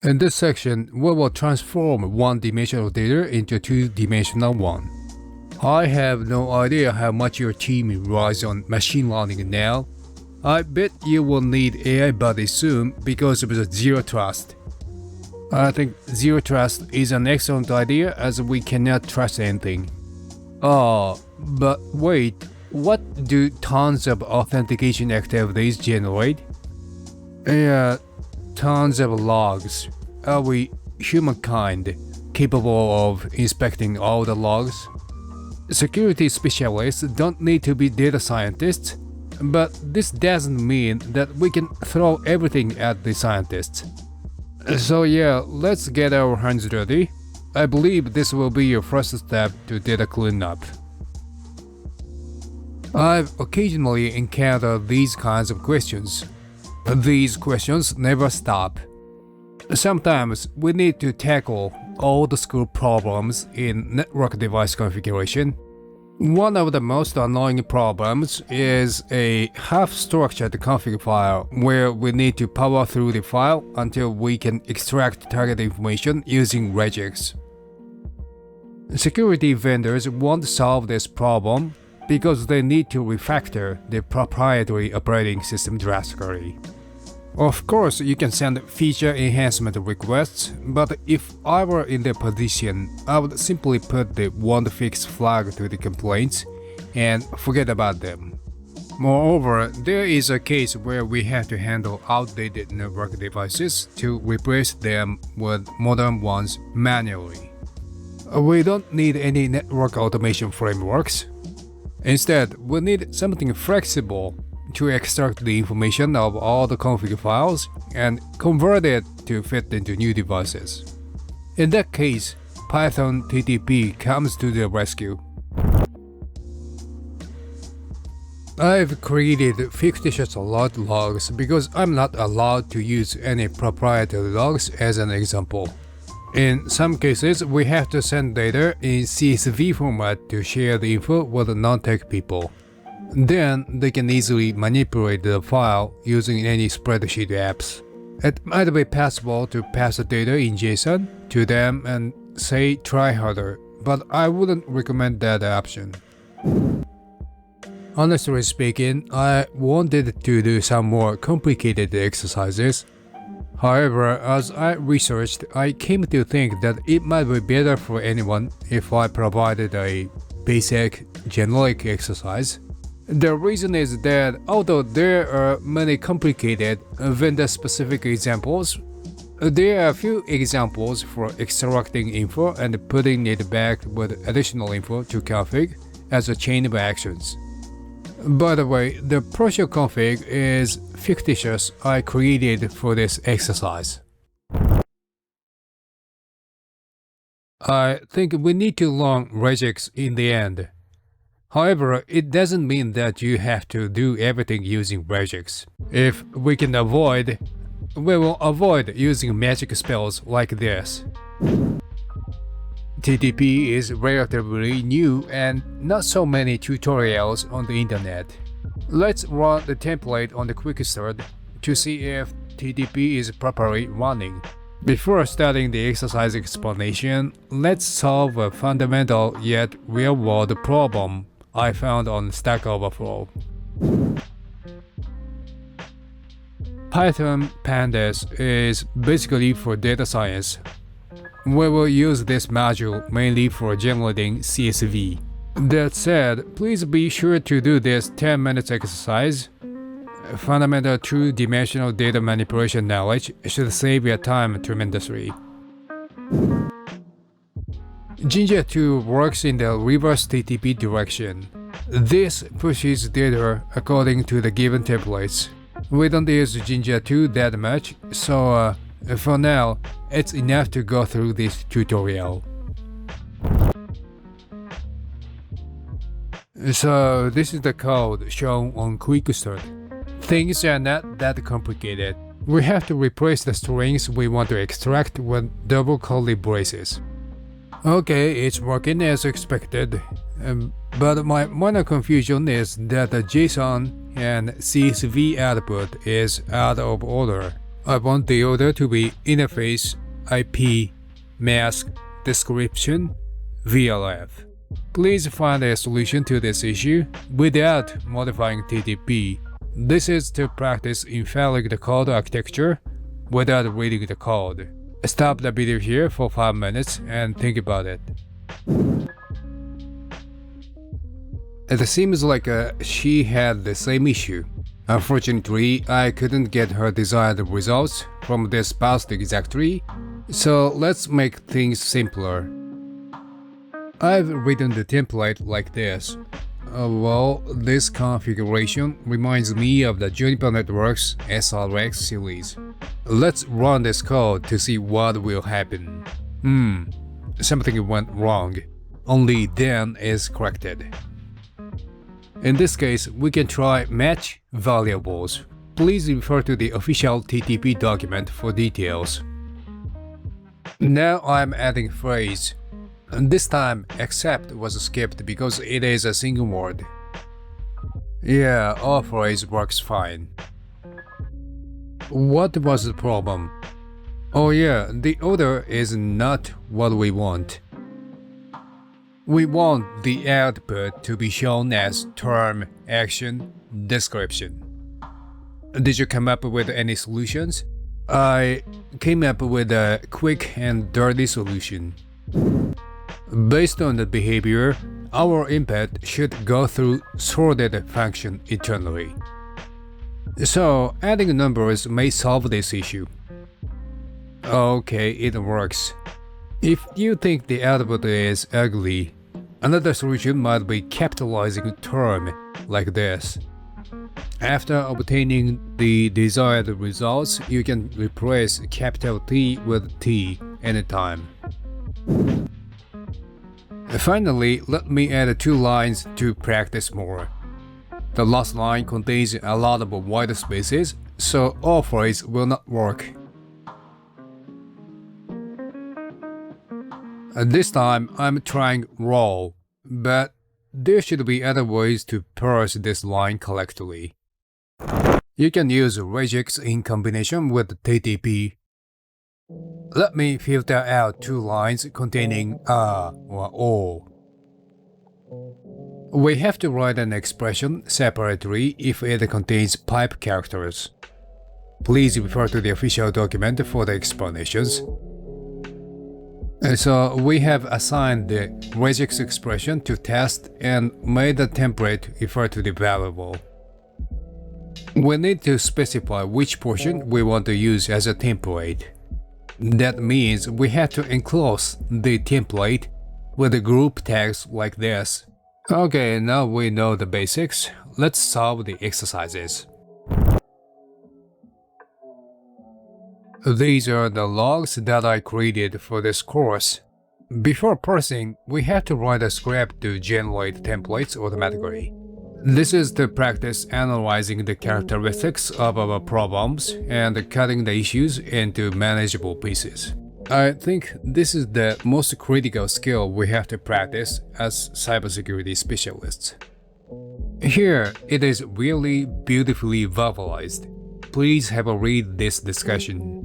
In this section, we will transform one-dimensional data into two-dimensional one. I have no idea how much your team relies on machine learning now. I bet you will need AI buddies soon because of the zero trust. I think zero trust is an excellent idea as we cannot trust anything. But wait, what do tons of authentication activities generate? Yeah, tons of logs. Are we humankind capable of inspecting all the logs? Security specialists don't need to be data scientists, but this doesn't mean that we can throw everything at the scientists. So yeah, let's get our hands dirty. I believe this will be your first step to data cleanup. I've occasionally encountered these kinds of questions. These questions never stop. Sometimes we need to tackle old school problems in network device configuration. One of the most annoying problems is a half-structured config file where we need to power through the file until we can extract target information using regex. Security vendors won't solve this problem because they need to refactor the proprietary operating system drastically. Of course, you can send feature enhancement requests, but if I were in their position, I would simply put the "won't fix" flag to the complaints and forget about them. Moreover, there is a case where we have to handle outdated network devices to replace them with modern ones manually. We don't need any network automation frameworks. Instead, we need something flexible to extract the information of all the config files and convert it to fit into new devices. In that case, Python TTP comes to the rescue. I've created fictitious log logs because I'm not allowed to use any proprietary logs as an example. In some cases, we have to send data in CSV format to share the info with non-tech people. Then they can easily manipulate the file using any spreadsheet apps. It might be possible to pass the data in JSON to them and say try harder, but I wouldn't recommend that option. Honestly speaking, I wanted to do some more complicated exercises. However, as I researched, I came to think that it might be better for anyone if I provided a basic, generic exercise. The reason is that although there are many complicated vendor-specific examples, there are few examples for extracting info and putting it back with additional info to config as a chain of actions. By the way, the partial config is fictitious I created for this exercise. I think we need to learn regex in the end. However, it doesn't mean that you have to do everything using regex. If we can avoid, we will avoid using magic spells like this. TTP is relatively new and not so many tutorials on the internet. Let's run the template on the quick start to see if TTP is properly running. Before starting the exercise explanation, let's solve a fundamental yet real-world problem I found on Stack Overflow. Python Pandas is basically for data science. We will use this module mainly for generating CSV. That said, please be sure to do this 10 minutes exercise. Fundamental two-dimensional data manipulation knowledge should save your time tremendously. Jinja 2 works in the reverse TTP direction. This pushes data according to the given templates. We don't use Jinja 2 that much, so for now, it's enough to go through this tutorial. So this is the code shown on Quick Start. Things are not that complicated. We have to replace the strings we want to extract with double curly braces. Okay, it's working as expected, but my minor confusion is that the JSON and CSV output is out of order. I want the order to be interface IP mask description VLF. Please find a solution to this issue without modifying TTP. This is to practice invalid the code architecture without reading the code. Stop the video here for 5 minutes and think about it. It seems like she had the same issue. Unfortunately, I couldn't get her desired results from this past exactly, so let's make things simpler. I've written the template like this. Well, this configuration reminds me of the Juniper Networks SRX series. Let's run this code to see what will happen. Something went wrong. Only then is corrected. In this case, we can try match variables. Please refer to the official TTP document for details. Now I'm adding phrase. This time, except was skipped because it is a single word. Yeah, all phrase works fine. What was the problem? Oh yeah, the order is not what we want. We want the output to be shown as term, action, description. Did you come up with any solutions? I came up with a quick and dirty solution. Based on the behavior, our input should go through sorted function internally. So, adding numbers may solve this issue. Okay, it works. If you think the output is ugly, another solution might be capitalizing term like this. After obtaining the desired results, you can replace capital T with T anytime. Finally, let me add 2 lines to practice more. The last line contains a lot of white spaces, so all phrase will not work. This time, I'm trying raw, but there should be other ways to parse this line correctly. You can use regex in combination with TTP. Let me filter out 2 lines containing a or o. We have to write an expression separately if it contains pipe characters. Please refer to the official document for the explanations. So we have assigned the regex expression to test and made the template refer to the variable. We need to specify which portion we want to use as a template. That means we have to enclose the template with the group tags like this. Okay, now we know the basics. Let's solve the exercises. These are the logs that I created for this course. Before parsing, we have to write a script to generate templates automatically. This is to practice analyzing the characteristics of our problems and cutting the issues into manageable pieces. I think this is the most critical skill we have to practice as cybersecurity specialists. Here, it is really beautifully verbalized. Please have a read this discussion.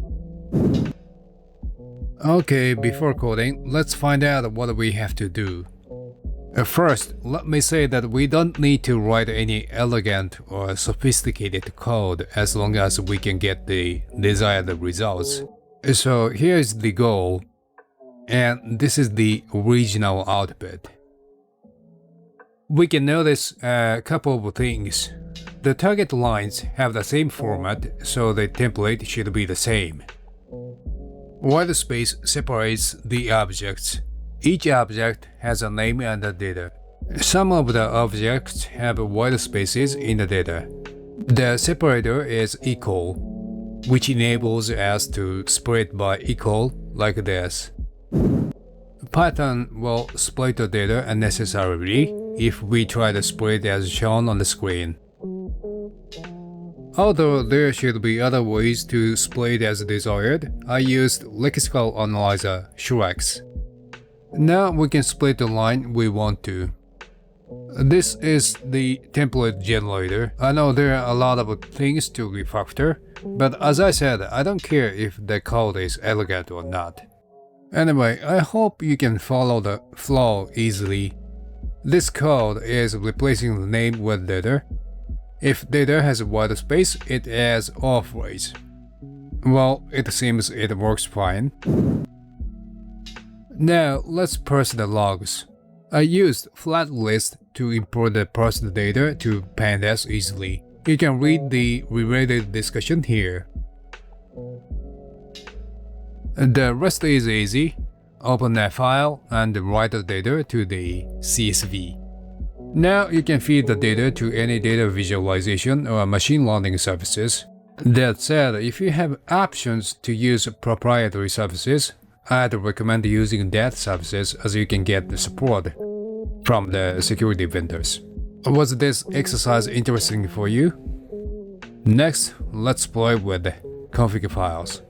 Okay, before coding, let's find out what we have to do. First, let me say that we don't need to write any elegant or sophisticated code as long as we can get the desired results. So here's the goal, and this is the original output. We can notice a couple of things. The target lines have the same format, so the template should be the same. White space separates the objects. Each object has a name and a data. Some of the objects have white spaces in the data. The separator is equal, which enables us to split by equal like this. Python will split the data unnecessarily if we try to split as shown on the screen. Although there should be other ways to split as desired, I used lexical analyzer Shrex. Now we can split the line we want to. This is the template generator. I know there are a lot of things to refactor, but as I said, I don't care if the code is elegant or not. Anyway, I hope you can follow the flow easily. This code is replacing the name with data. If data has a white space, it adds all phrase. Well, it seems it works fine. Now let's parse the logs. I used flat list to import the parsed data to pandas easily. You can read the related discussion here. The rest is easy. Open a file and write the data to the CSV. Now you can feed the data to any data visualization or machine learning services. That said, if you have options to use proprietary services, I'd recommend using that services as you can get the support from the security vendors. Was this exercise interesting for you? Next, let's play with the config files.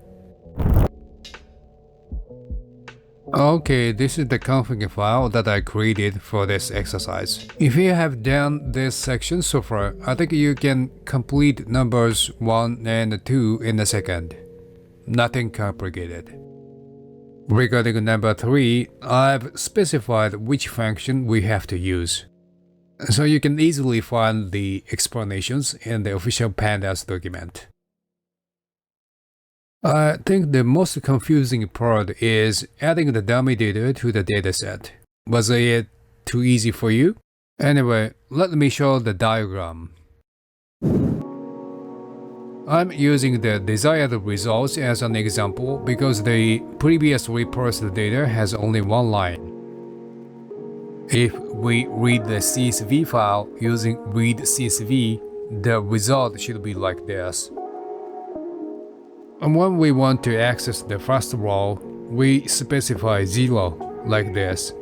Okay, this is the config file that I created for this exercise. If you have done this section so far, I think you can complete numbers 1 and 2 in a second. Nothing complicated. Regarding number 3, I've specified which function we have to use. So you can easily find the explanations in the official pandas document. I think the most confusing part is adding the dummy data to the dataset. Was it too easy for you? Anyway, let me show the diagram. I'm using the desired results as an example because the previously parsed data has only one line. If we read the CSV file using read CSV, the result should be like this. And when we want to access the first row, we specify 0 like this.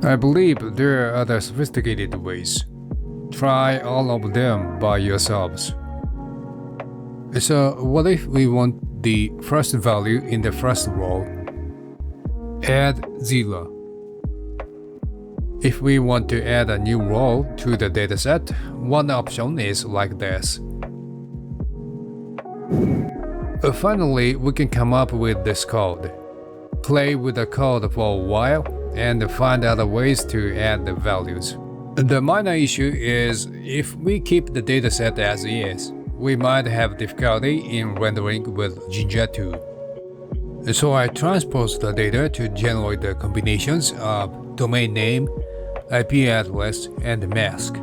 I believe there are other sophisticated ways. Try all of them by yourselves. So what if we want the first value in the first row? Add 0. If we want to add a new row to the dataset, one option is like this. Finally, we can come up with this code. Play with the code for a while and find other ways to add the values. The minor issue is if we keep the dataset as is, we might have difficulty in rendering with Jinja 2. So I transposed the data to generate the combinations of domain name, IP address, and mask.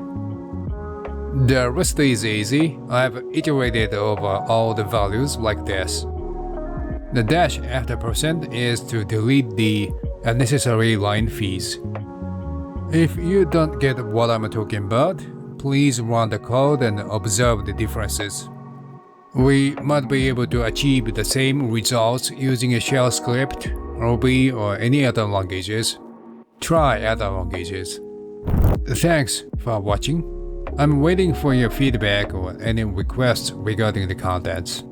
The rest is easy. I've iterated over all the values like this. The dash after % is to delete the unnecessary line fees. If you don't get what I'm talking about, please run the code and observe the differences. We might be able to achieve the same results using a shell script, Ruby, or any other languages. Try other languages. Thanks for watching. I'm waiting for your feedback or any requests regarding the contents.